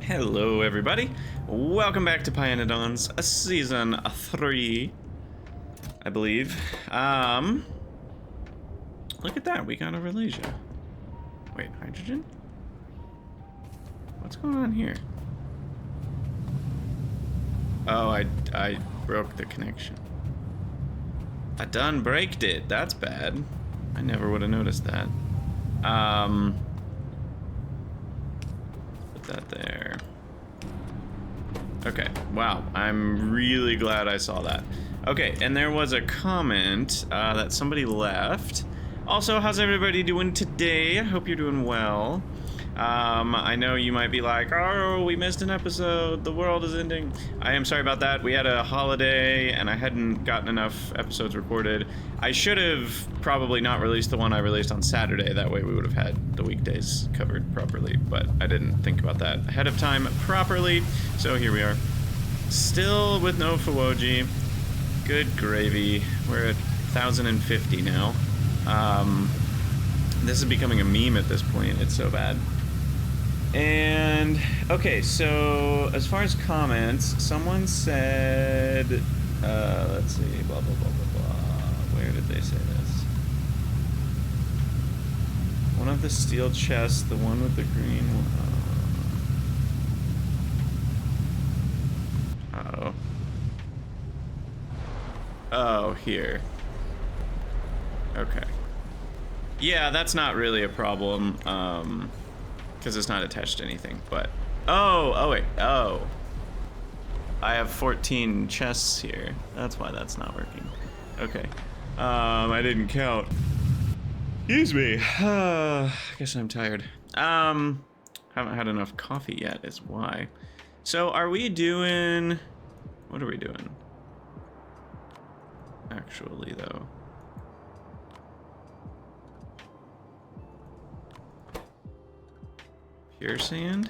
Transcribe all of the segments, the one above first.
Hello everybody, welcome back to pYanodon's season 3, I believe. Look at that, we got a Ralasia. Wait, hydrogen? What's going on here? Oh, I broke the connection. I done braked it, that's bad. I never would have noticed that. Put that there. Okay, wow, I'm really glad I saw that. Okay, and there was a comment that somebody left. Also, how's everybody doing today? I hope you're doing well. I know you might be like, oh, we missed an episode, the world is ending. I am sorry about that. We had a holiday and I hadn't gotten enough episodes recorded. I should have probably not released the one I released on Saturday. That way we would have had the weekdays covered properly, but I didn't think about that ahead of time properly. So here we are. Still with no Fuoji. Good gravy. We're at 1,050 now. This is becoming a meme at this point. It's so bad. And okay, so as far as comments, someone said, let's see, blah, blah, blah, blah, blah. Where did they say this? One of the steel chests, the one with the green one. Uh-oh. Oh, here. Okay. Yeah, that's not really a problem, because it's not attached to anything, but... Oh, wait, oh. I have 14 chests here. That's why that's not working. Okay. I didn't count. Excuse me. I guess I'm tired. Haven't had enough coffee yet is why. So are we doing... What are we doing? Actually, though. Pure sand?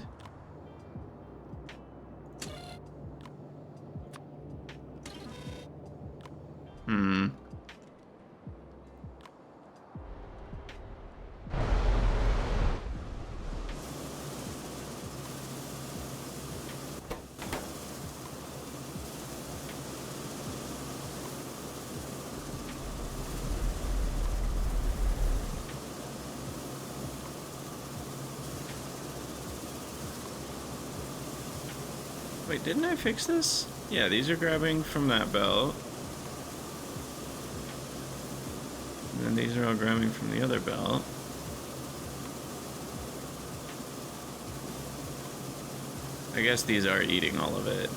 Wait, didn't I fix this? Yeah, these are grabbing from that belt. And then these are all grabbing from the other belt. I guess these are eating all of it.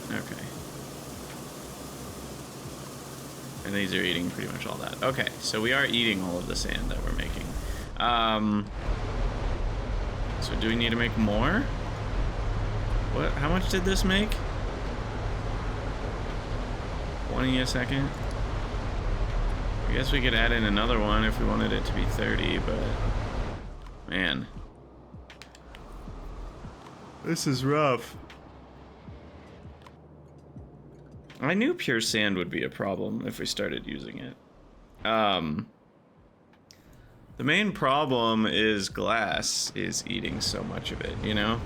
Okay. And these are eating pretty much all that. Okay, so we are eating all of the sand that we're making. So do we need to make more? What? How much did this make? 20 a second? I guess we could add in another one if we wanted it to be 30, but... Man. This is rough. I knew pure sand would be a problem if we started using it. The main problem is glass is eating so much of it, you know?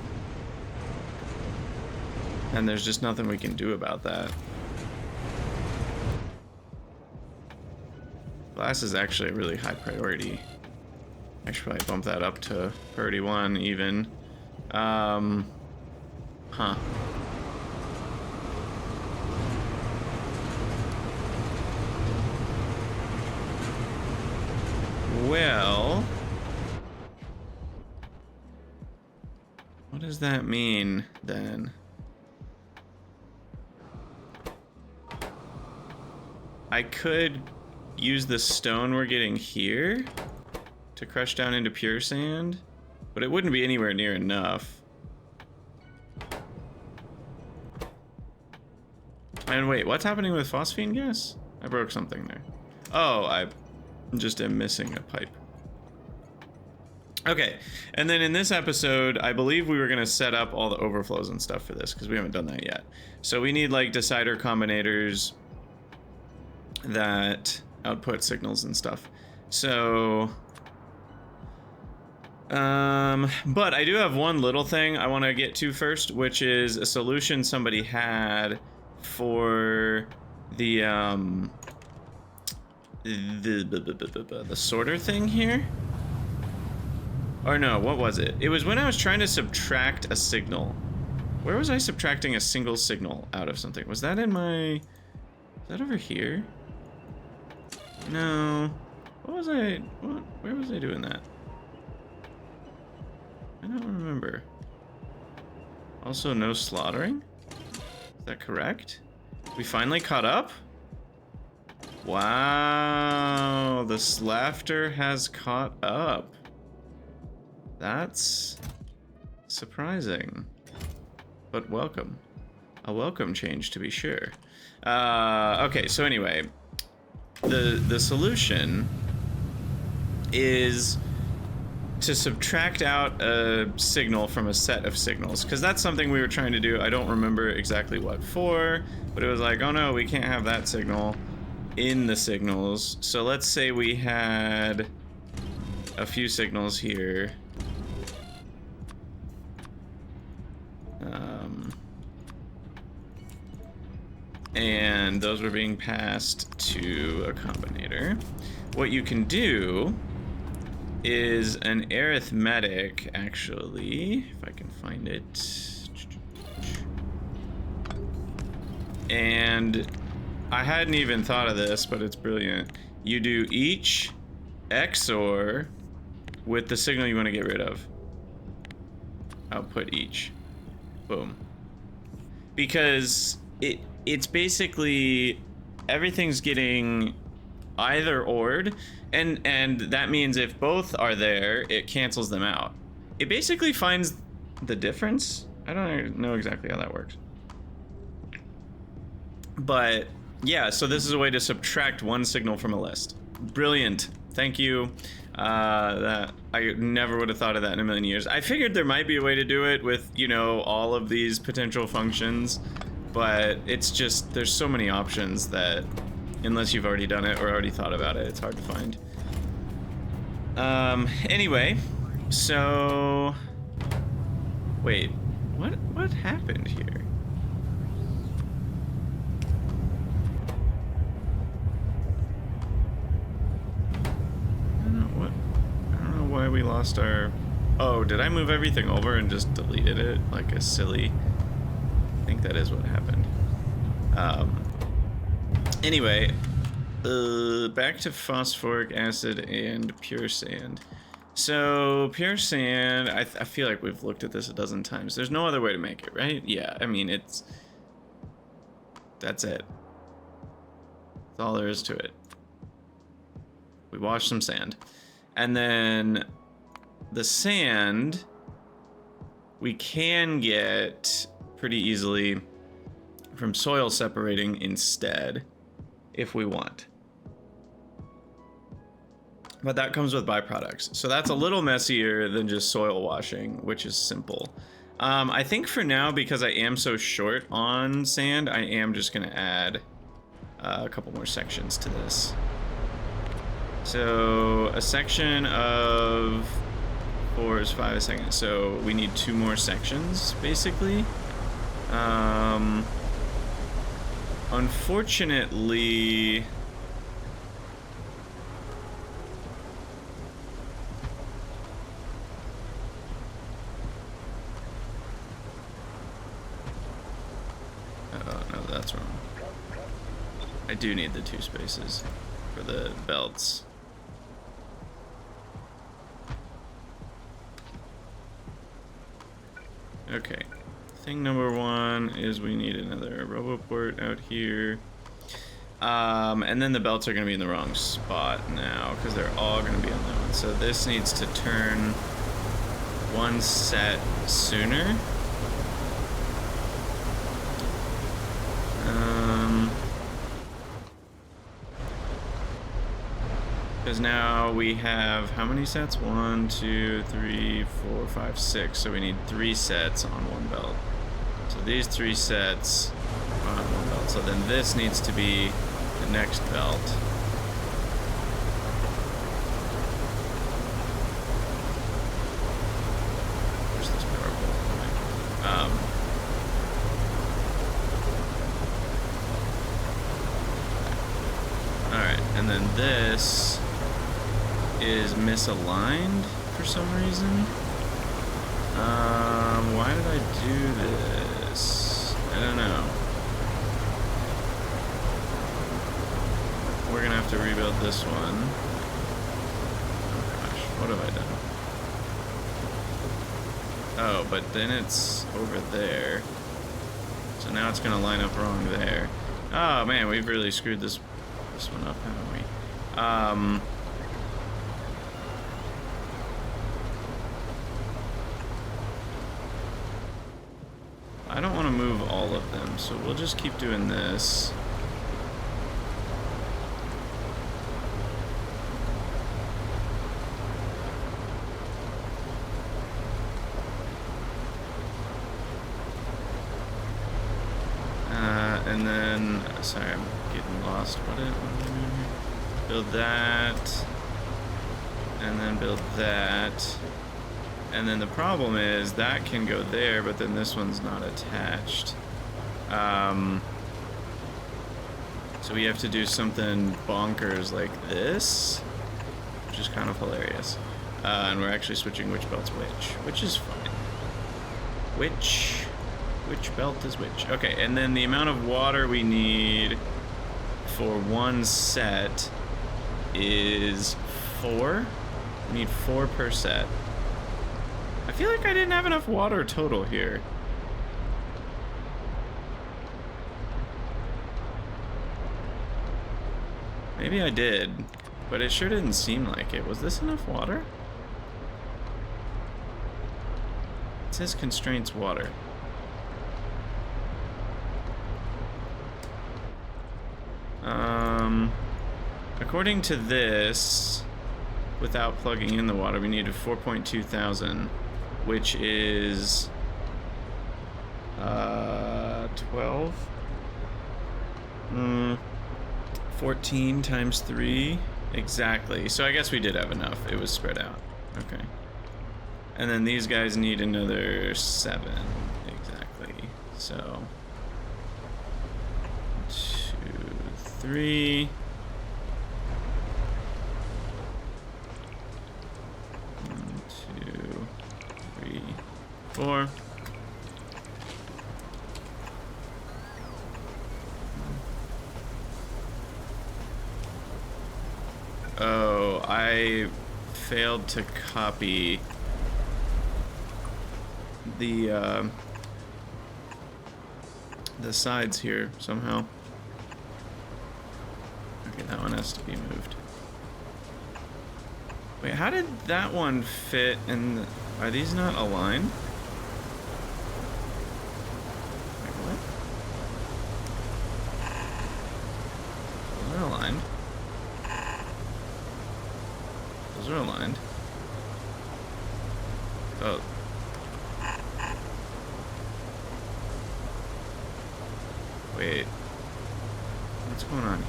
And there's just nothing we can do about that. Glass is actually a really high priority. I should probably bump that up to priority 1 even. Huh. Well... What does that mean, then? I could use the stone we're getting here to crush down into pure sand, but it wouldn't be anywhere near enough. And wait, what's happening with phosphine gas? I broke something there. Oh, I just am missing a pipe. Okay, and then in this episode, I believe we were gonna set up all the overflows and stuff for this, because we haven't done that yet. So we need like decider combinators that output signals and stuff. So But I do have one little thing I want to get to first, which is a solution somebody had for the sorter thing here. Or no, what was it? It was when I was trying to subtract a signal. Where was I subtracting a single signal out of something? Was that in my... Is that over here? No. What was I... What? Where was I doing that? I don't remember. Also, no slaughtering? Is that correct? We finally caught up? Wow, the slaughter has caught up. That's surprising, but welcome. A welcome change, to be sure. Okay, so anyway, the solution is to subtract out a signal from a set of signals, because that's something we were trying to do. I don't remember exactly what for, but it was like, oh no, we can't have that signal in the signals. So let's say we had a few signals here. And those were being passed to a combinator. What you can do is an arithmetic, actually, if I can find it. And I hadn't even thought of this, but it's brilliant. You do each XOR with the signal you want to get rid of. Output each. Boom. Because it's basically everything's getting either ored, and that means if both are there, it cancels them out. It basically finds the difference. I don't know exactly how that works. But yeah, so this is a way to subtract one signal from a list. Brilliant. Thank you. That I never would have thought of that in a million years. I figured there might be a way to do it with, you know, all of these potential functions, but it's just, there's so many options that unless you've already done it or already thought about it, it's hard to find. Anyway, so wait, what happened here? Why we lost our... Oh, did I move everything over and just deleted it like a silly... I think that is what happened. Anyway, back to phosphoric acid and pure sand. So pure sand, I feel like we've looked at this a dozen times. There's no other way to make it, right? Yeah, I mean, that's it. That's all there is to it. We wash some sand. And then the sand we can get pretty easily from soil separating instead if we want. But that comes with byproducts. So that's a little messier than just soil washing, which is simple. I think for now, because I am so short on sand, I am just gonna add a couple more sections to this. So a section of 4 is 5 a second. So we need 2 more sections, basically. Unfortunately, oh no, that's wrong. I do need the 2 spaces for the belts. Okay, thing number 1 is we need another RoboPort out here. And then the belts are going to be in the wrong spot now because they're all going to be on that one. So this needs to turn 1 set sooner. Because now we have how many sets? 1, 2, 3, 4, 5, 6. So we need 3 sets on 1 belt. So these 3 sets on 1 belt. So then this needs to be the next belt. then this is misaligned for some reason. Why did I do this? I don't know. We're gonna have to rebuild this one. Oh gosh, what have I done? Oh, but then it's over there. So now it's gonna line up wrong there. Oh man, we've really screwed this one up, haven't we? I don't want to move all of them, so we'll just keep doing this. And then, sorry, I'm getting lost. What am I doing here? Build that, and then build that. And then the problem is that can go there, but then this one's not attached. So we have to do something bonkers like this, which is kind of hilarious. And we're actually switching which belt's which is fine. Which belt is which? Okay, and then the amount of water we need for one set is 4. We need 4 per set. I feel like I didn't have enough water total here. Maybe I did, but it sure didn't seem like it. Was this enough water? It says constraints water. According to this, without plugging in the water, we needed 4.2 thousand, which is 12. 14 times 3, exactly. So I guess we did have enough. It was spread out. Okay. And then these guys need another 7, exactly. So 2, 3. 1, 2, 3, 4. Oh, I failed to copy the sides here somehow. Okay, that one has to be moved. Wait, how did that one fit in? Are these not aligned? Wait, what? Those are aligned. Those are aligned. Oh. Wait. What's going on here?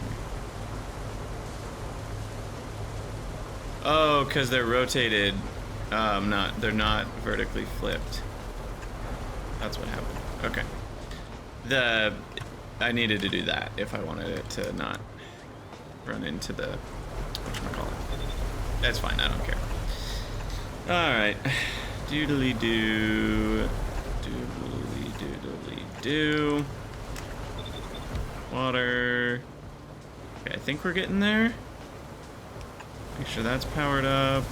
Oh, because they're rotated. They're not vertically flipped. That's what happened. Okay. I needed to do that if I wanted it to not run into the whatchamacallit. That's fine, I don't care. Alright. Doodly doo. Doodly doodly doo. Water. Okay, I think we're getting there. Make sure that's powered up.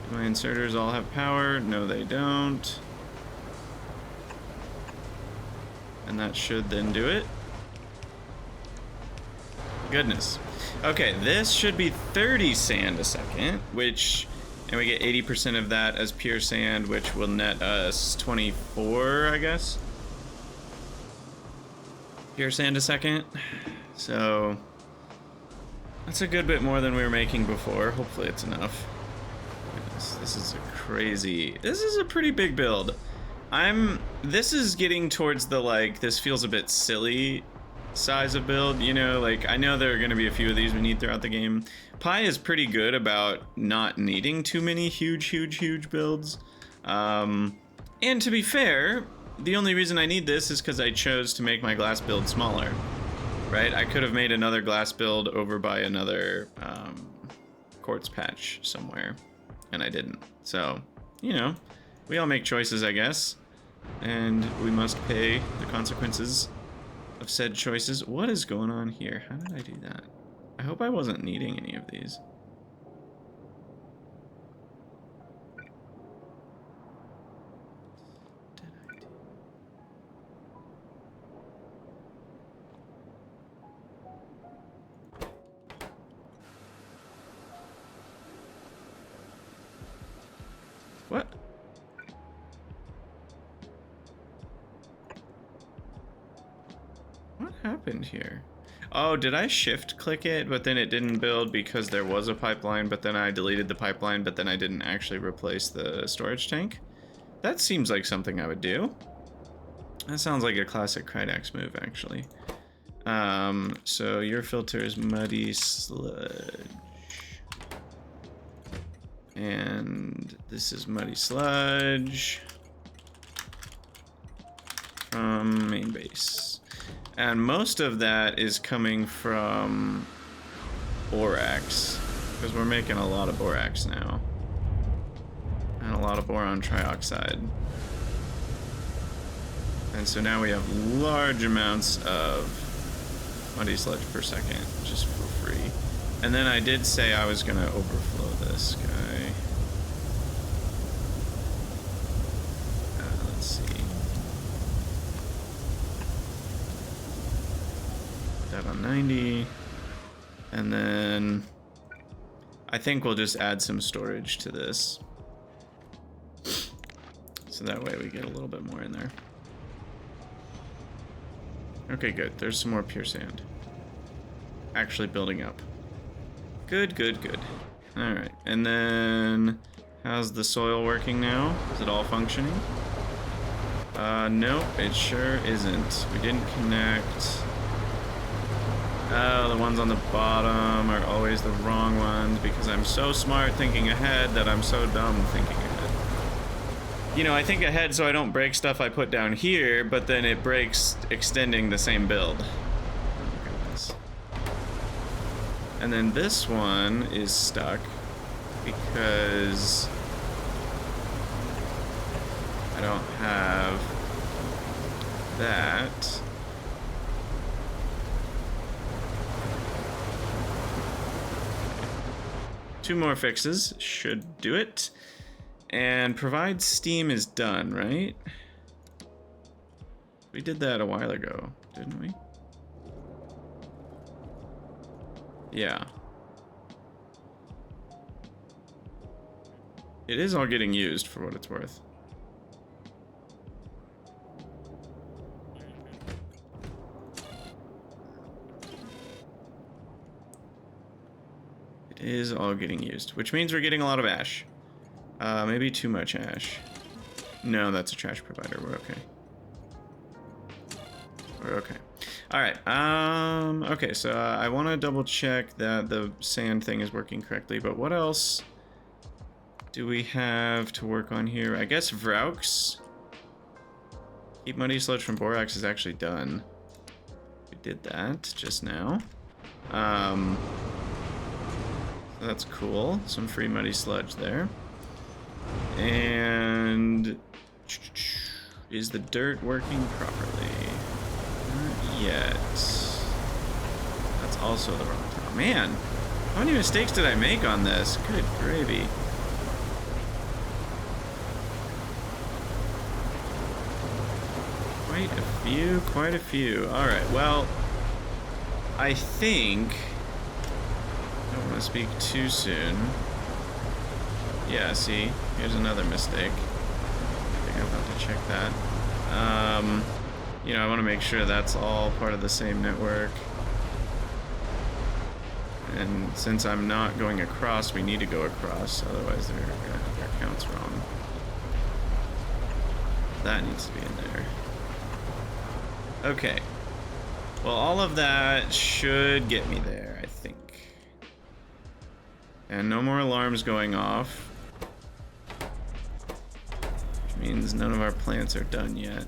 Do my inserters all have power? No, they don't. And that should then do it. Goodness. Okay, this should be 30 sand a second, and we get 80% of that as pure sand, which will net us 24, I guess. Pure sand a second. So that's a good bit more than we were making before. Hopefully it's enough. Goodness, this is a pretty big build. This is getting towards the, like, this feels a bit silly size of build, you know, like, I know there are going to be a few of these we need throughout the game. Pi is pretty good about not needing too many huge builds. And to be fair, the only reason I need this is because I chose to make my glass build smaller, right? I could have made another glass build over by another quartz patch somewhere, and I didn't. So, you know, we all make choices, I guess, and we must pay the consequences of said choices. What is going on here? How did I do that? I hope I wasn't needing any of these. What? What happened here? Oh, did I shift click it, but then it didn't build because there was a pipeline, but then I deleted the pipeline, but then I didn't actually replace the storage tank? That seems like something I would do. That sounds like a classic Krydax move, actually. So your filter is muddy sludge. And this is muddy sludge from main base. And most of that is coming from borax, because we're making a lot of borax now. And a lot of boron trioxide. And so now we have large amounts of muddy sludge per second, just for free. And then I did say I was gonna overflow this guy. Let's see. That on 90. And then I think we'll just add some storage to this. So that way we get a little bit more in there. Okay, good. There's some more pure sand. Actually building up. Good, good, good. Alright, and then how's the soil working now? Is it all functioning? Nope, it sure isn't. We didn't connect. Oh, the ones on the bottom are always the wrong ones because I'm so smart thinking ahead that I'm so dumb thinking ahead. You know, I think ahead so I don't break stuff I put down here, but then it breaks extending the same build. Oh, goodness. And then this one is stuck because I don't have that. Two more fixes should do it. And provide steam is done, right? We did that a while ago, didn't we? Yeah. It is all getting used for what it's worth. It is all getting used, which means we're getting a lot of ash. Maybe too much ash. No, that's a trash provider. We're okay. We're okay. Alright, okay, so I want to double check that the sand thing is working correctly, but what else do we have to work on here? I guess Vraux. Keep muddy sludge from borax is actually done. We did that just now. So that's cool. Some free muddy sludge there. And is the dirt working properly? Not yet. That's also the wrong time. Man, how many mistakes did I make on this? Good gravy. Quite a few. Alright, well, I think I don't want to speak too soon. Yeah, see, here's another mistake. I think I'll have to check that. You know, I want to make sure that's all part of the same network. And since I'm not going across, we need to go across, otherwise they're gonna have their counts wrong. That needs to be in there. Okay. Well, all of that should get me there, I think. And no more alarms going off. Which means none of our plants are done yet.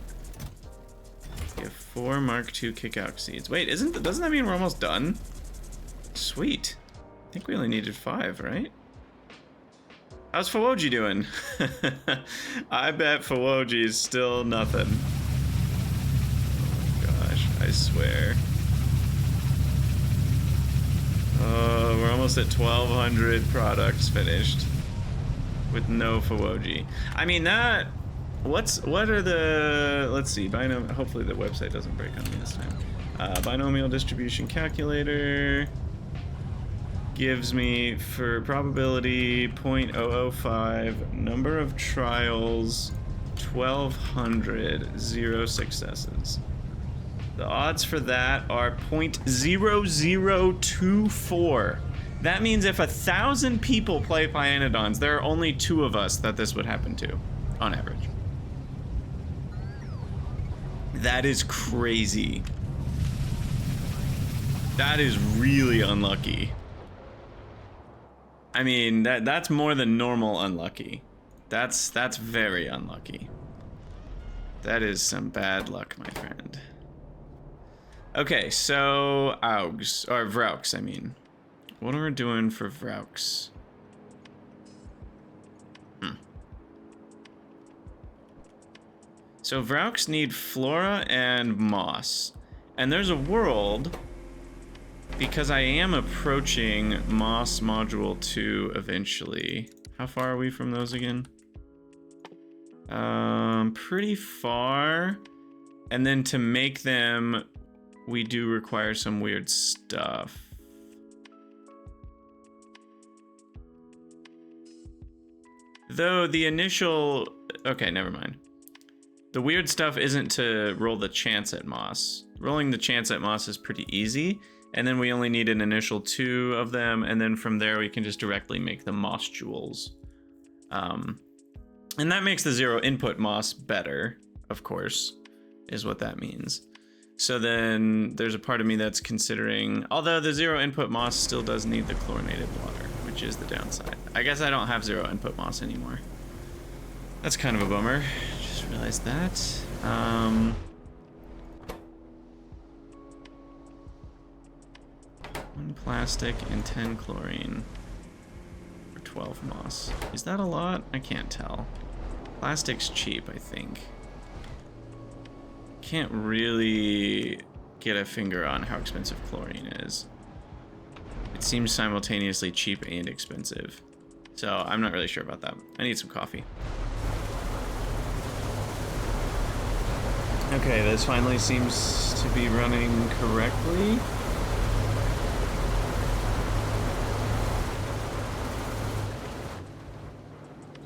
4 Mark II kickout seeds. Wait, doesn't that mean we're almost done? Sweet. I think we only needed 5, right? How's Fawoji doing? I bet Fawoji's still nothing. Oh my gosh, I swear. Oh, we're almost at 1,200 products finished with no Fawoji. I mean that. What are the? Let's see. Hopefully the website doesn't break on me this time. Binomial distribution calculator gives me for probability 0.005, number of trials 1,200, 0 successes. The odds for that are 0.0024. That means if 1,000 people play pyanodons, there are only 2 of us that this would happen to, on average. That is crazy. That is really unlucky. I mean, that's more than normal unlucky. That's very unlucky. That is some bad luck, my friend. Okay, so Augs, or Vraux, I mean. What are we doing for Vraux? So Vraux need flora and moss. And there's a world, because I am approaching moss module 2 eventually. How far are we from those again? Pretty far. And then to make them, we do require some weird stuff. Though the initial, okay, never mind. The weird stuff isn't to roll the chance at moss. Rolling the chance at moss is pretty easy, and then we only need an initial 2 of them, and then from there we can just directly make the moss jewels. And that makes the 0 input moss better, of course, is what that means. So then there's a part of me that's considering, although the 0 input moss still does need the chlorinated water, which is the downside. I guess I don't have 0 input moss anymore. That's kind of a bummer. Just realized that. 1 plastic and 10 chlorine for 12 moss. Is that a lot? I can't tell. Plastic's cheap, I think. Can't really get a finger on how expensive chlorine is. It seems simultaneously cheap and expensive. So I'm not really sure about that. I need some coffee. Okay, this finally seems to be running correctly.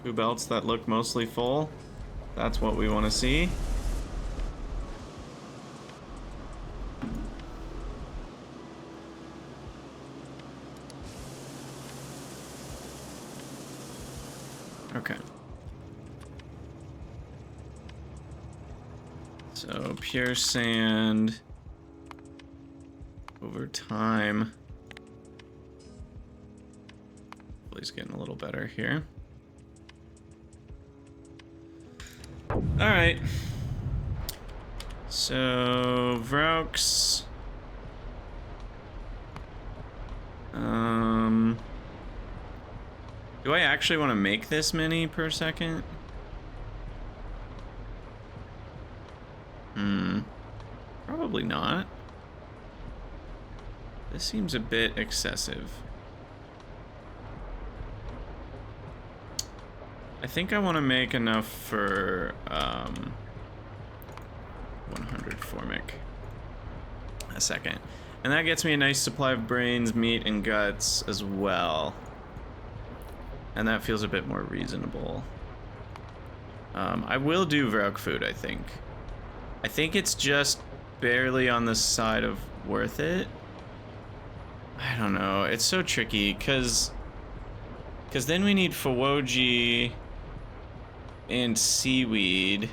Two belts that look mostly full. That's what we want to see. Okay. So pure sand over time. Hopefully it's getting a little better here. All right. So Vraux. Do I actually want to make this many per second? Probably not. This seems a bit excessive. I think I want to make enough for 100 formic a second. And that gets me a nice supply of brains, meat, and guts as well. And that feels a bit more reasonable. I will do Vraux food, I think. I think it's just barely on the side of worth it. I don't know. It's so tricky, because then we need Fawoji and seaweed.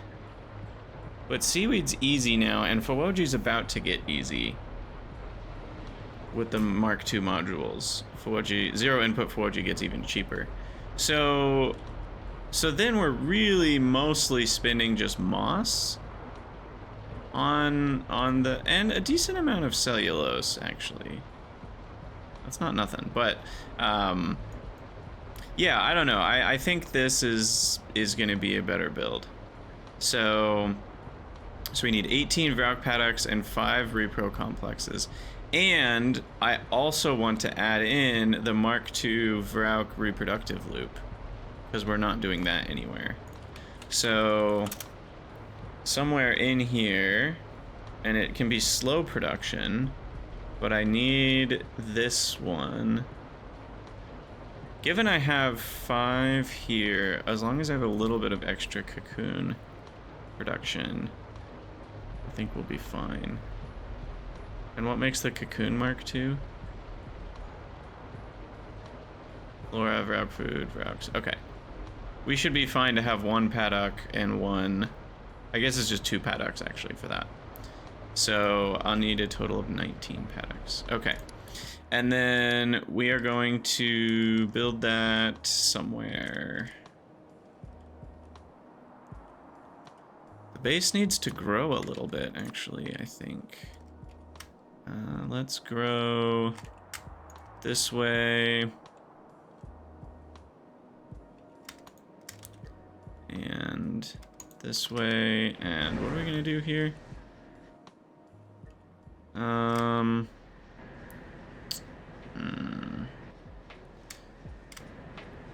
But seaweed's easy now, and Fawoji's about to get easy with the Mark II modules. Fawoji, 0 input Fawoji gets even cheaper. So then we're really mostly spending just moss on the and a decent amount of cellulose actually. That's not nothing, but yeah, I don't know. I think this is going to be a better build. So we need 18 Vrauk paddocks and 5 repro complexes. And I also want to add in the Mk2 Vrauk reproductive loop, because we're not doing that anywhere. So somewhere in here, and it can be slow production, but I need this one. Given I have 5 here, as long as I have a little bit of extra cocoon production, I think we'll be fine. And what makes the cocoon Mk2? Flora, Vrauk food, Vrauks. Okay. We should be fine to have 1 paddock and 1... I guess it's just 2 paddocks actually for that. So I'll need a total of 19 paddocks. Okay. And then we are going to build that somewhere. The base needs to grow a little bit, actually, I think. Let's grow this way. And this way. And what are we going to do here?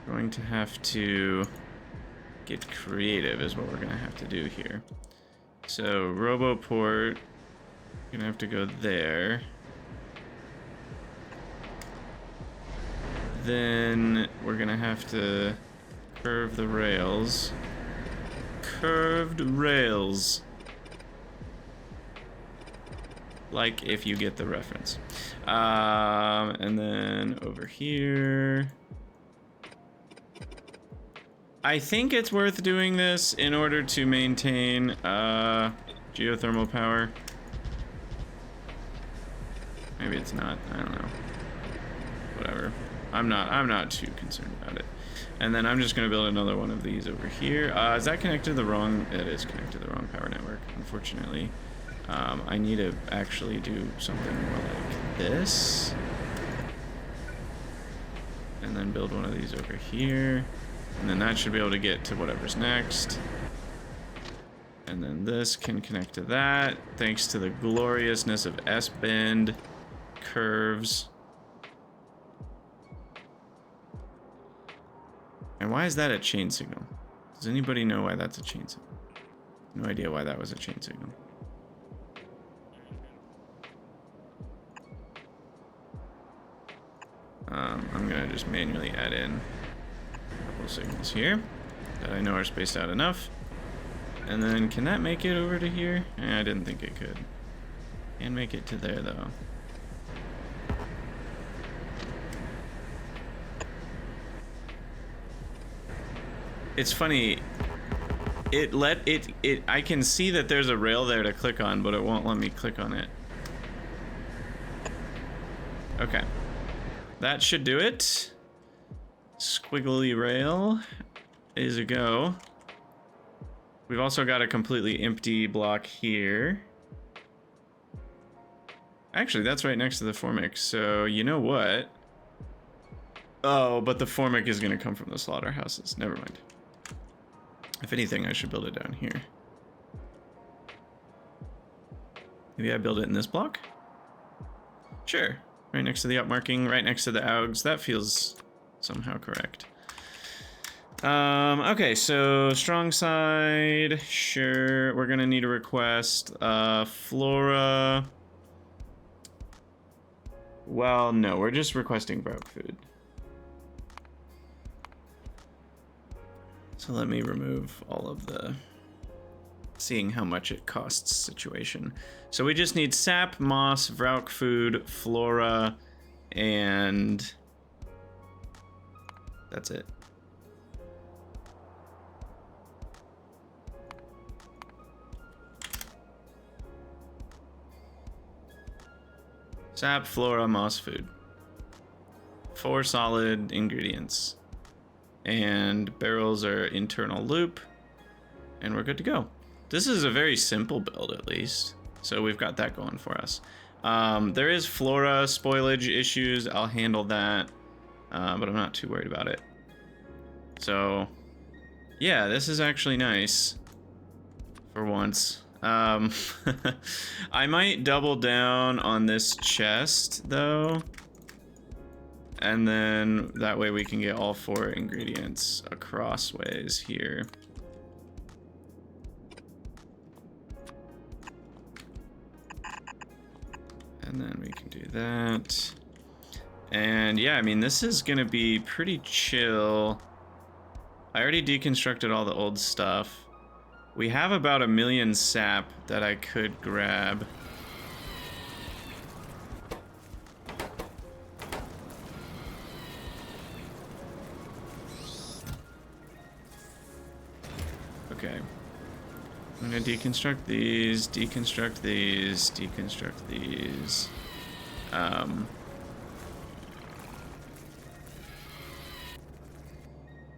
Going to have to get creative is what we're going to have to do here. So RoboPort, gonna have to go there. Then we're gonna have to curve the rails. Curved rails. Like if you get the reference. And then over here. I think it's worth doing this in order to maintain geothermal power. Maybe it's not. I don't know. Whatever. I'm not too concerned about it. And then I'm just gonna build another one of these over here. Is that connected to the wrong? It is connected to the wrong power network, unfortunately. I need to actually do something more like this. And then build one of these over here. And then that should be able to get to whatever's next. And then this can connect to that, thanks to the gloriousness of S-bend curves. And why is that a chain signal? Does anybody know why that's a chain signal? No idea why that was a chain signal. I'm gonna just manually add in a couple of signals here that I know are spaced out enough. And then can that make it over to here? I didn't think it could. Can make it to there though. It's funny. I can see that there's a rail there to click on, but it won't let me click on it. Okay. That should do it. Squiggly rail is a go. We've also got a completely empty block here. Actually, that's right next to the formic, so you know what? Oh, but the formic is gonna come from the slaughterhouses. Never mind. If anything, I should build it down here. Maybe I build it in this block? Sure. Right next to the upmarking, right next to the AUGs. That feels somehow correct. Okay, so strong side, sure. We're gonna need a request. Flora. Well, no, we're just requesting Vrauk food. So let me remove all of the seeing how much it costs situation. So we just need sap, moss, Vrauk food, flora, and that's it. Sap, flora, moss, food. 4 solid ingredients. And barrels are internal loop. And we're good to go. This is a very simple build, at least. So we've got that going for us. There is flora spoilage issues. I'll handle that, but I'm not too worried about it. So, yeah, this is actually nice for once. I might double down on this chest, though. And then that way we can get all 4 ingredients across ways here. And then we can do that. And yeah, I mean, this is gonna be pretty chill. I already deconstructed all the old stuff. We have about 1 million sap that I could grab. Okay. I'm gonna deconstruct these, deconstruct these, deconstruct these.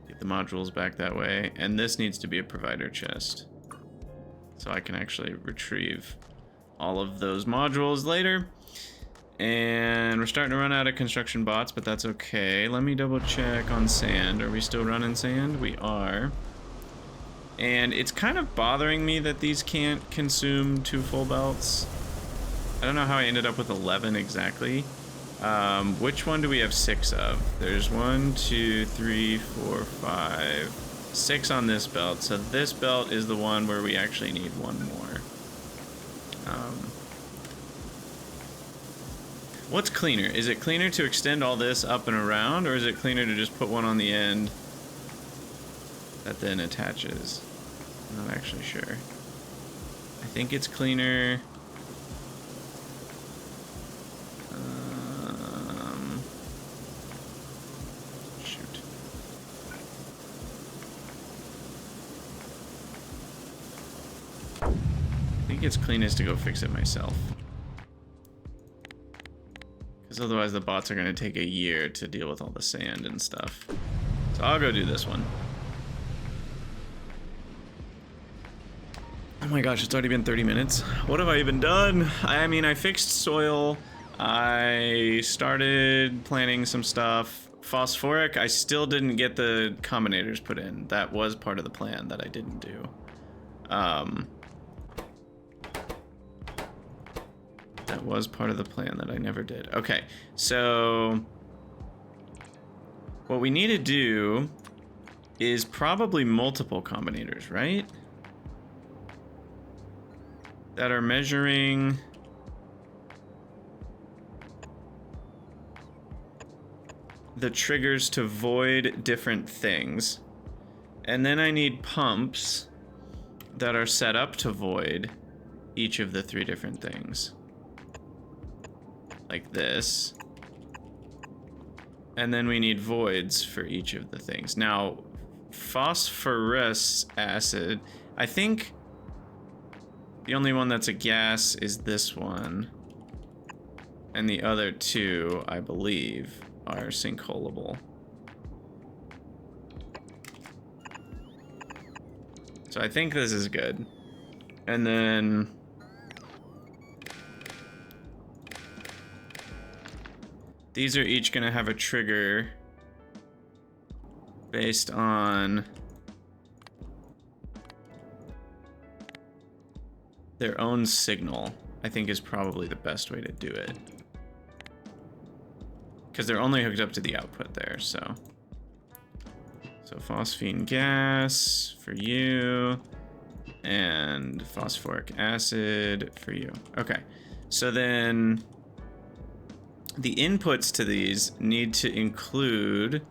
Get the modules back that way, and this needs to be a provider chest. So I can actually retrieve all of those modules later. And we're starting to run out of construction bots, but that's okay. Let me double check on sand. Are we still running sand? We are. And it's kind of bothering me that these can't consume 2 full belts. I don't know how I ended up with 11 exactly. Which one do we have 6 of? There's 1, 2, 3, 4, 5, 6 on this belt. So this belt is the one where we actually need 1 more. What's cleaner? Is it cleaner to extend all this up and around, or is it cleaner to just put one on the end that then attaches? I'm not actually sure. I think it's cleaner. Shoot. I think it's cleanest to go fix it myself. Because otherwise the bots are going to take a year to deal with all the sand and stuff. So I'll go do this one. Oh my gosh, it's already been 30 minutes. What have I even done? I mean, I fixed soil. I started planting some stuff. Phosphoric, I still didn't get the combinators put in. That was part of the plan that I didn't do. That was part of the plan that I never did. Okay, so what we need to do is probably multiple combinators, right? That are measuring the triggers to void different things. And then I need pumps that are set up to void each of the 3 different things. Like this. And then we need voids for each of the things. Now, phosphorus acid, I think the only one that's a gas is this one. And the other 2, I believe, are sinkholeable. So I think this is good. And then these are each gonna have a trigger based on their own signal, I think is probably the best way to do it. Because they're only hooked up to the output there, so. So phosphine gas for you, and phosphoric acid for you. Okay, so then the inputs to these need to include,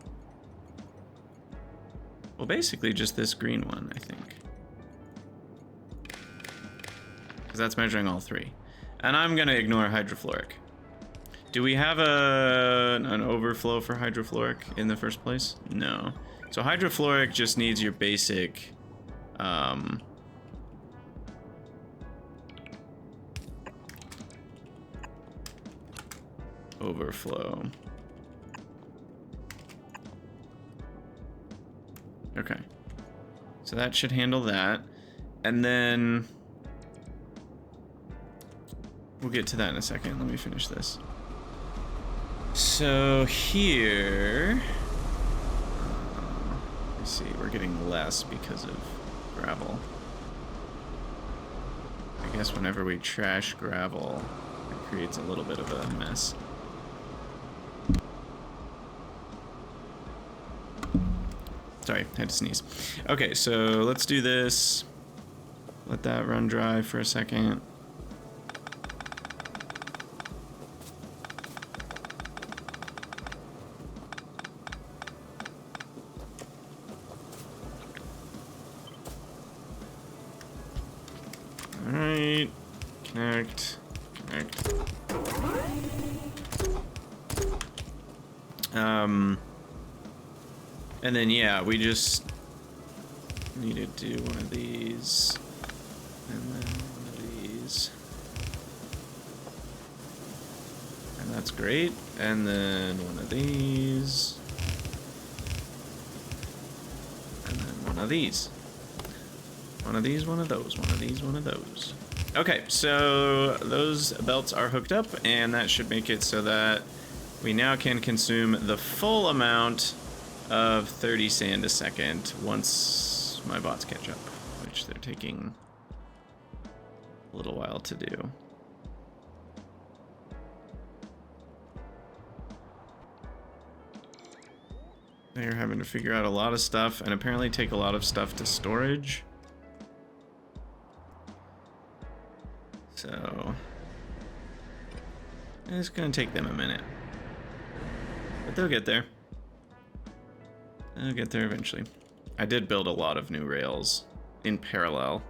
well, basically just this green one, I think. Because that's measuring all 3. And I'm gonna ignore hydrofluoric. Do we have an overflow for hydrofluoric in the first place? No. So hydrofluoric just needs your basic overflow. Okay. So that should handle that. And then we'll get to that in a second. Let me finish this. So here, let's see, we're getting less because of gravel. I guess whenever we trash gravel, it creates a little bit of a mess. Sorry, I had to sneeze. Okay, so let's do this. Let that run dry for a second. All right, connect. And then, yeah, we just need to do one of these, and then one of these. And that's great. And then one of these. And then one of these. One of these, one of those, one of these, one of those. Okay, so those belts are hooked up, and that should make it so that we now can consume the full amount of 30 sand a second once my bots catch up, which they're taking a little while to do. They're having to figure out a lot of stuff and apparently take a lot of stuff to storage. So it's gonna take them a minute, but they'll get there. They'll get there eventually. I did build a lot of new rails in parallel.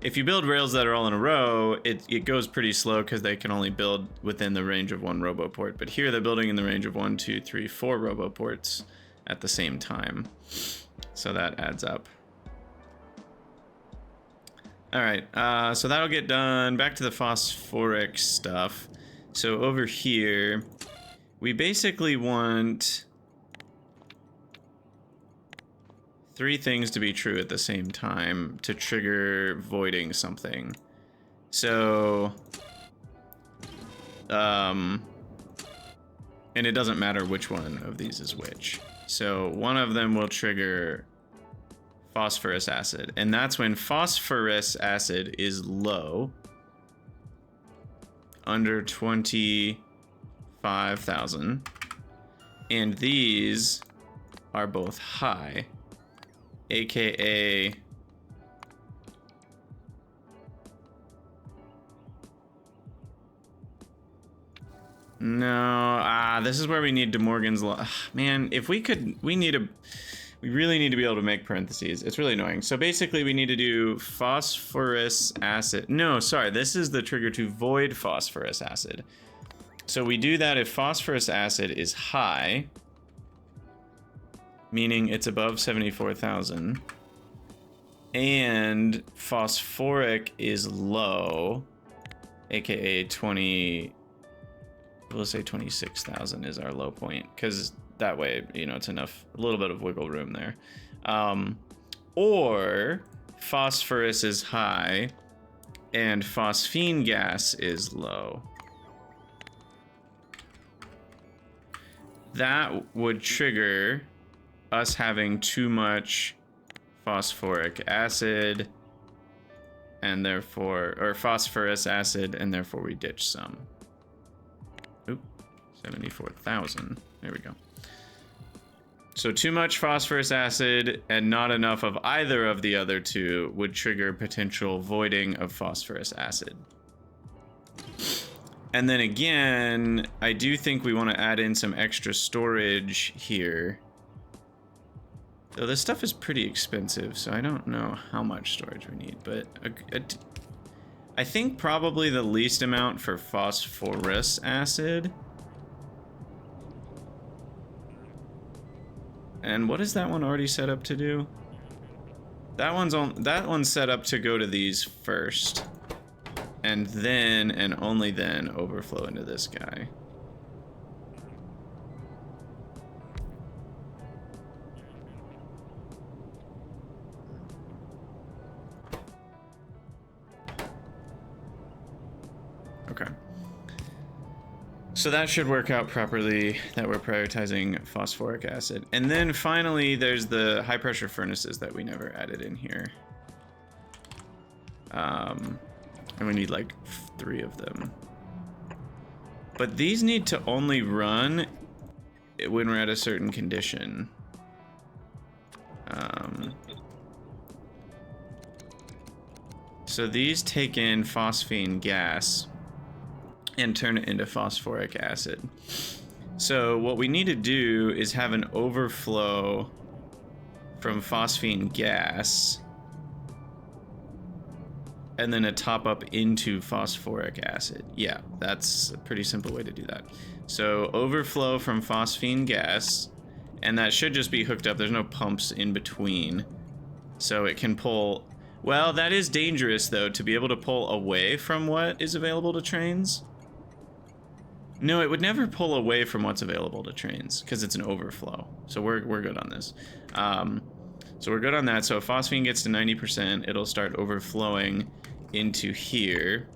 If you build rails that are all in a row, it goes pretty slow because they can only build within the range of one roboport. But here they're building in the range of 1, 2, 3, 4 roboports at the same time. So that adds up. All right, so that'll get done. Back to the phosphoric stuff. So over here, we basically want 3 things to be true at the same time to trigger voiding something. So, and it doesn't matter which one of these is which. So one of them will trigger phosphorus acid, and that's when phosphorus acid is low, under 25,000, and these are both high, aka no, this is where we need De Morgan's law. Man, if we could, we really need to be able to make parentheses. It's really annoying. So basically we need to do phosphorus acid. No, sorry, this is the trigger to void phosphorus acid. So we do that if phosphorus acid is high, meaning it's above 74,000, and phosphoric is low, aka 20, we'll say 26,000 is our low point, because that way, you know, it's enough, a little bit of wiggle room there. Or phosphorus is high and phosphine gas is low. That would trigger us having too much phosphoric acid and therefore, or phosphorus acid, and therefore we ditch some. Oop, 74,000, there we go. So too much phosphorus acid and not enough of either of the other two would trigger potential voiding of phosphorus acid. And then again, I do think we want to add in some extra storage here. Though this stuff is pretty expensive, so I don't know how much storage we need, but I think probably the least amount for phosphorus acid. And what is that one already set up to do? That one's set up to go to these first, and then and only then overflow into this guy. Okay. So that should work out properly, that we're prioritizing phosphoric acid. And then finally, there's the high pressure furnaces that we never added in here. And we need like 3 of them. But these need to only run when we're at a certain condition. So these take in phosphine gas and turn it into phosphoric acid. So what we need to do is have an overflow from phosphine gas and then a top up into phosphoric acid. Yeah, that's a pretty simple way to do that. So overflow from phosphine gas, and that should just be hooked up. There's no pumps in between. So it can pull... Well, that is dangerous, though, to be able to pull away from what is available to trains. No, it would never pull away from what's available to trains, because it's an overflow. So we're good on this. So we're good on that. So if phosphine gets to 90%, it'll start overflowing into here,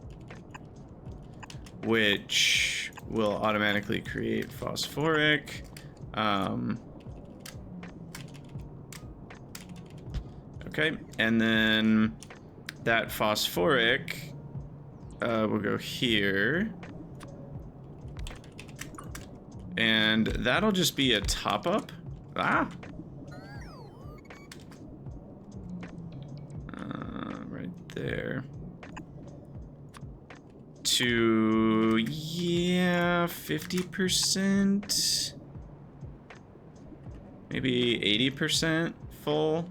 which will automatically create phosphoric. Okay, and then that phosphoric will go here. And that'll just be a top up. Ah! Right there. To, yeah, 50%. Maybe 80% full.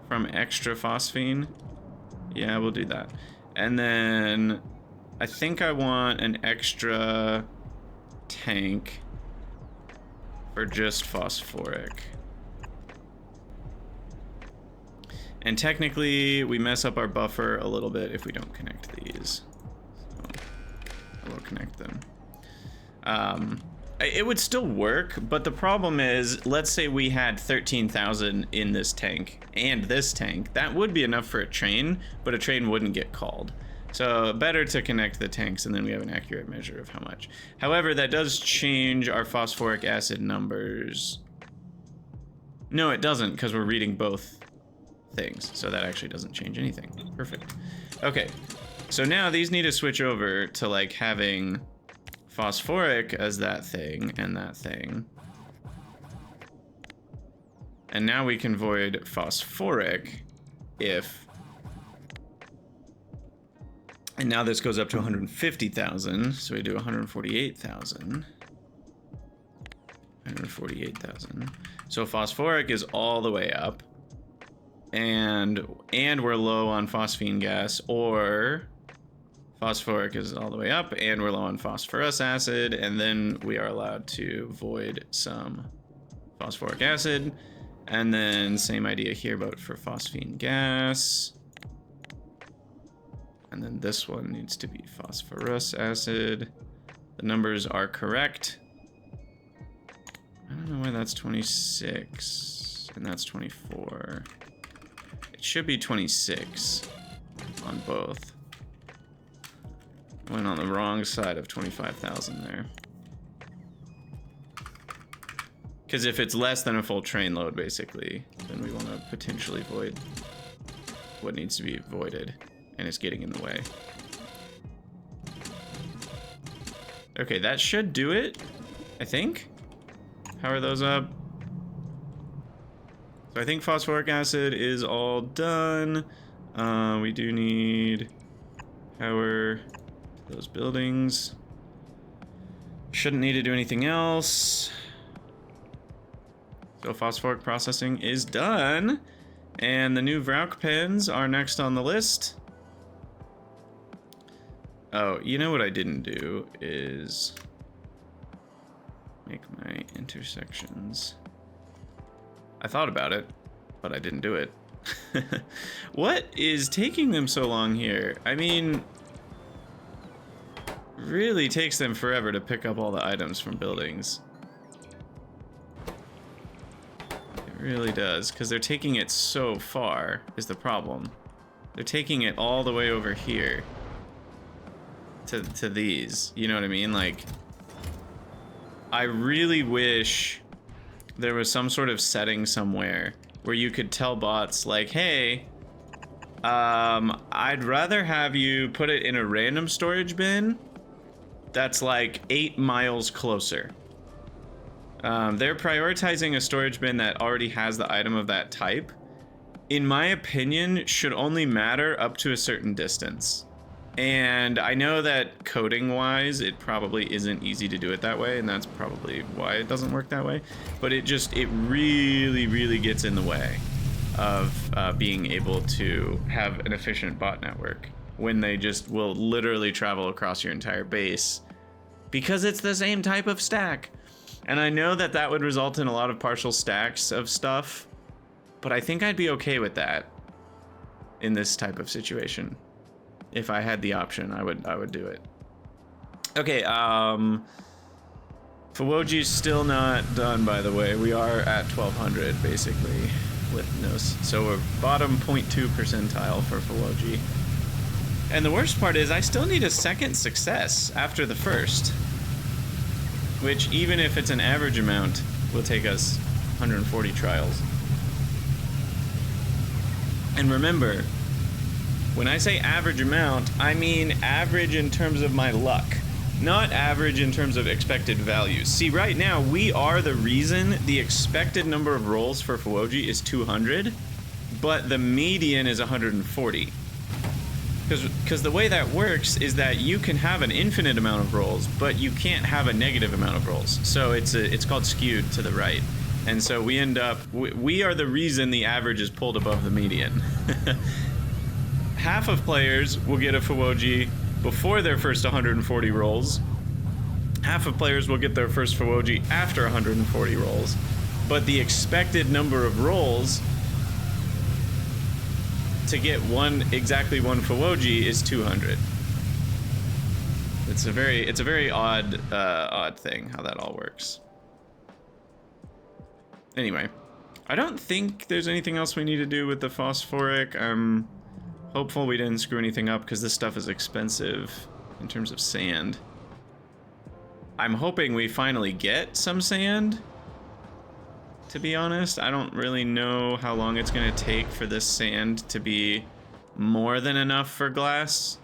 From extra phosphine. Yeah, we'll do that. And then I think I want an extra tank for just phosphoric. And technically, we mess up our buffer a little bit if we don't connect these. So I will connect them. It would still work, but the problem is, let's say we had 13,000 in this tank and this tank. That would be enough for a train, but a train wouldn't get called. So better to connect the tanks, and then we have an accurate measure of how much. However, that does change our phosphoric acid numbers. No, it doesn't, because we're reading both things. So that actually doesn't change anything. Perfect. Okay, so now these need to switch over to like having phosphoric as that thing and that thing. And now we can void phosphoric if... And now this goes up to 150,000, so we do 148,000. 148,000. So phosphoric is all the way up. And we're low on phosphine gas, or phosphoric is all the way up and we're low on phosphorus acid, and then we are allowed to void some phosphoric acid. And then same idea here, but for phosphine gas. And then this one needs to be phosphorus acid. The numbers are correct. I don't know why that's 26 and that's 24. It should be 26 on both. Went on the wrong side of 25,000 there. Because if it's less than a full train load, basically, then we want to potentially void what needs to be voided, and it's getting in the way. Okay, that should do it, I think. Power those up. So I think phosphoric acid is all done. We do need power to those buildings. Shouldn't need to do anything else. So phosphoric processing is done. And the new Vrauk pens are next on the list. Oh, you know what I didn't do is make my intersections. I thought about it, but I didn't do it. What is taking them so long here? I mean, really takes them forever to pick up all the items from buildings. It really does, because they're taking it so far, is the problem. They're taking it all the way over here. to these. You know what I mean? Like, I really wish there was some sort of setting somewhere where you could tell bots like, hey, I'd rather have you put it in a random storage bin that's like 8 miles closer. They're prioritizing a storage bin that already has the item of that type. In my opinion, should only matter up to a certain distance. And I know that coding-wise, it probably isn't easy to do it that way, and that's probably why it doesn't work that way. But it really, really gets in the way of being able to have an efficient bot network when they just will literally travel across your entire base because it's the same type of stack. And I know that that would result in a lot of partial stacks of stuff, but I think I'd be okay with that in this type of situation. If I had the option, I would do it. Okay, Phywoji's still not done, by the way. We are at 1200 basically with Nos. So we're bottom 0.2 percentile for Phywoji. And the worst part is I still need a second success after the first, which even if it's an average amount will take us 140 trials. And remember, when I say average amount, I mean average in terms of my luck, not average in terms of expected values. See, right now, we are the reason the expected number of rolls for Phywoji is 200, but the median is 140. Because the way that works is that you can have an infinite amount of rolls, but you can't have a negative amount of rolls. So it's called skewed to the right. And so we end up, we are the reason the average is pulled above the median. Half of players will get a Phywoji before their first 140 rolls. Half of players will get their first Phywoji after 140 rolls. But the expected number of rolls to get exactly one Phywoji is 200. It's a very odd thing how that all works. Anyway, I don't think there's anything else we need to do with the phosphoric. I'm hopeful we didn't screw anything up because this stuff is expensive in terms of sand. I'm hoping we finally get some sand, to be honest. I don't really know how long it's going to take for this sand to be more than enough for glass.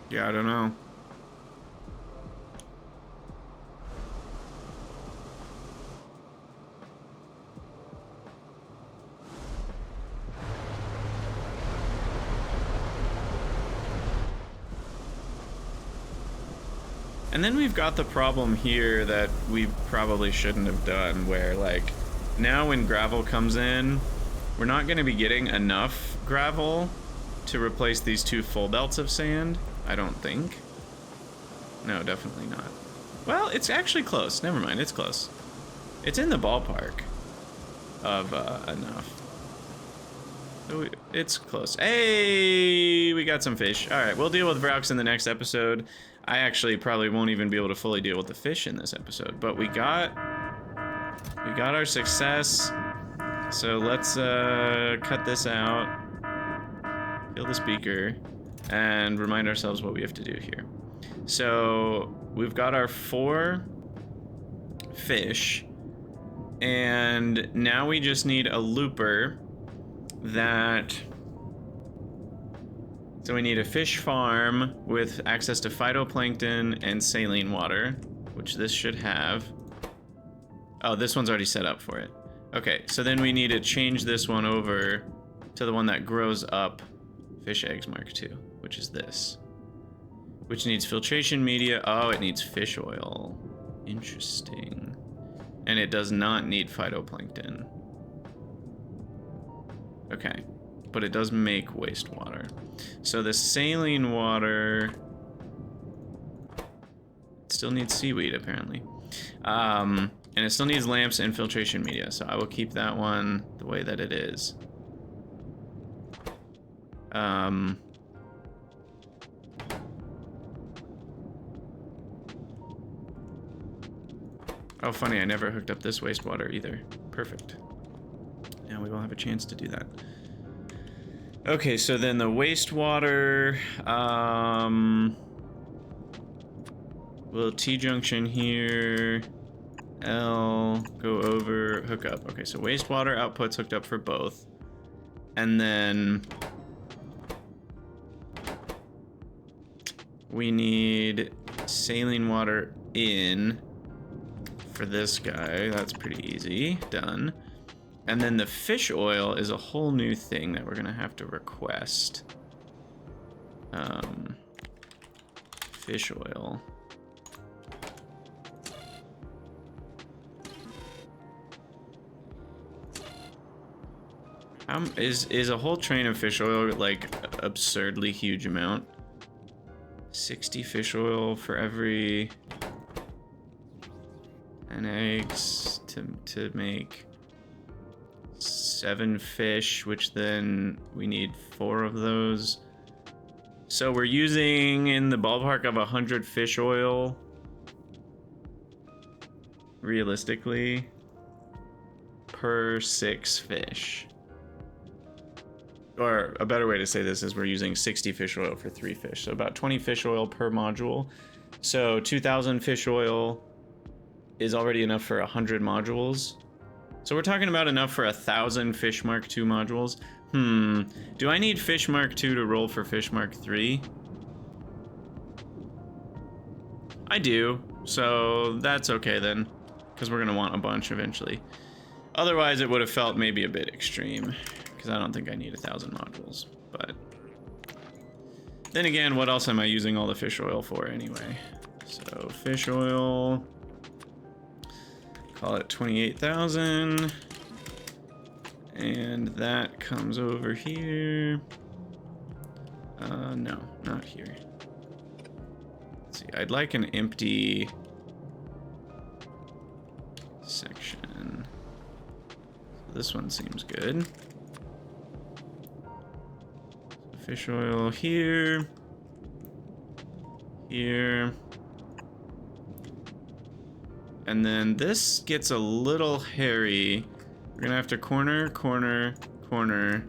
Yeah, I don't know. And then we've got the problem here that we probably shouldn't have done, where like now when gravel comes in, we're not going to be getting enough gravel to replace these 2 full belts of sand. I don't think. No, definitely not. Well, it's actually close. Never mind, it's close. It's in the ballpark of enough. So it's close. Hey, we got some fish. All right, we'll deal with Vrox in the next episode. I actually probably won't even be able to fully deal with the fish in this episode, but we got our success. So let's cut this out. Kill the speaker. And remind ourselves what we have to do here. So we've got our 4 fish, and now we just need a looper that... So we need a fish farm with access to phytoplankton and saline water, which this should have. Oh, this one's already set up for it. Okay, so then we need to change this one over to the one that grows up fish eggs Mk2, which is this. Which needs filtration media. Oh, it needs fish oil. Interesting. And it does not need phytoplankton. Okay, but it does make wastewater. So the saline water still needs seaweed, apparently. And it still needs lamps and filtration media, so I will keep that one the way that it is. Oh, funny, I never hooked up this wastewater either. Perfect. Now we will have a chance to do that. Okay, so then the wastewater, well, T-junction here, L, go over, hook up. Okay, so wastewater output's hooked up for both. And then we need saline water in for this guy. That's pretty easy, done. And then the fish oil is a whole new thing that we're gonna have to request. Fish oil. Is a whole train of fish oil like absurdly huge amount? 60 fish oil for every 10 eggs to make 7 fish, which then we need 4 of those. So we're using in the ballpark of 100 fish oil, realistically, per 6 fish. Or a better way to say this is we're using 60 fish oil for 3 fish. So about 20 fish oil per module. So 2,000 fish oil is already enough for 100 modules. So we're talking about enough for 1,000 Fish Mark II modules. Do I need Fish Mark II to roll for Fish Mark III? I do, so that's okay then, because we're gonna want a bunch eventually. Otherwise it would have felt maybe a bit extreme, because I don't think I need 1,000 modules, but then again, what else am I using all the fish oil for anyway? So fish oil, call it 28,000, and that comes over here. No, not here. Let's see, I'd like an empty section. So this one seems good. So fish oil here, here. And then this gets a little hairy. We're gonna have to corner, corner, corner.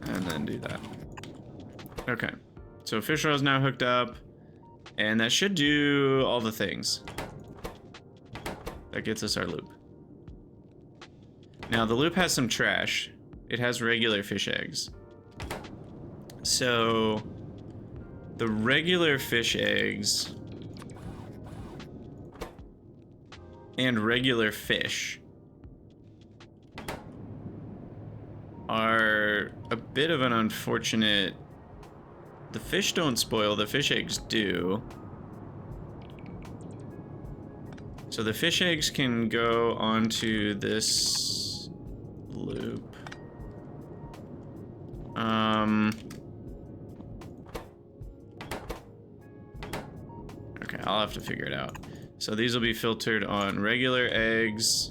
And then do that. Okay, so fish oil is now hooked up. And that should do all the things. That gets us our loop. Now the loop has some trash. It has regular fish eggs. So the regular fish eggs and regular fish are a bit of an unfortunate. The fish don't spoil, the fish eggs do. So the fish eggs can go onto this loop. Okay, I'll have to figure it out. So these will be filtered on regular eggs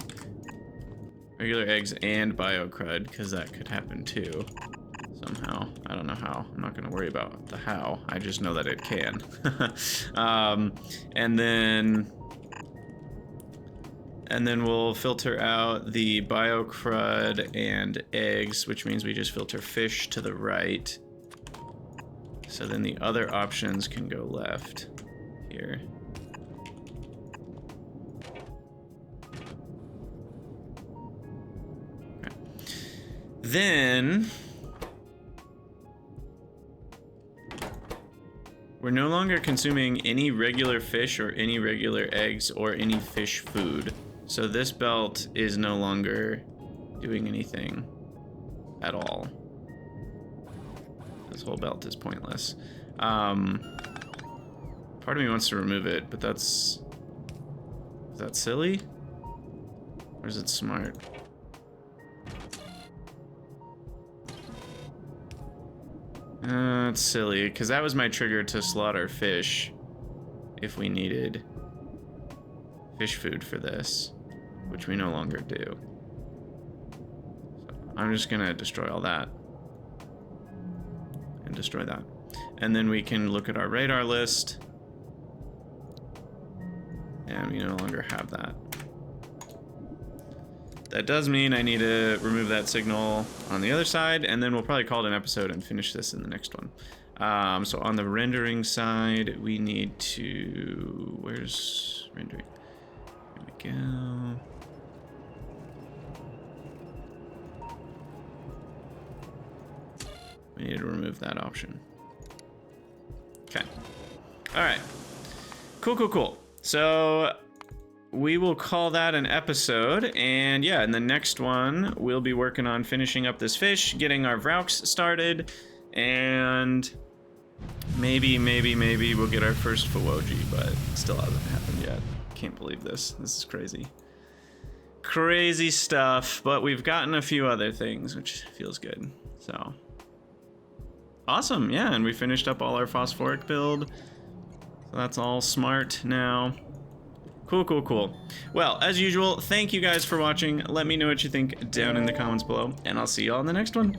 and biocrud, because that could happen too. Somehow. I don't know how. I'm not going to worry about the how. I just know that it can. And then we'll filter out the biocrud and eggs, which means we just filter fish to the right. So then the other options can go left here. Okay. Then we're no longer consuming any regular fish or any regular eggs or any fish food. So this belt is no longer doing anything at all. This whole belt is pointless. Part of me wants to remove it, but is that silly? Or is it smart? It's silly, because that was my trigger to slaughter fish if we needed fish food for this, which we no longer do. So I'm just gonna destroy all that and destroy that. And then we can look at our radar list. And we no longer have that. That does mean I need to remove that signal on the other side, and then we'll probably call it an episode and finish this in the next one. So on the rendering side, we need to... Where's rendering? Here we go. We need to remove that option. Okay. All right. Cool. So we will call that an episode, and yeah, in the next one, we'll be working on finishing up this fish, getting our Vraux started, and maybe we'll get our first Fuwoji, but it still hasn't happened yet. Can't believe this. This is crazy. Crazy stuff, but we've gotten a few other things, which feels good. So awesome, yeah, and we finished up all our phosphoric build. So that's all smart now. Cool. Well, as usual, thank you guys for watching. Let me know what you think down in the comments below, and I'll see y'all in the next one.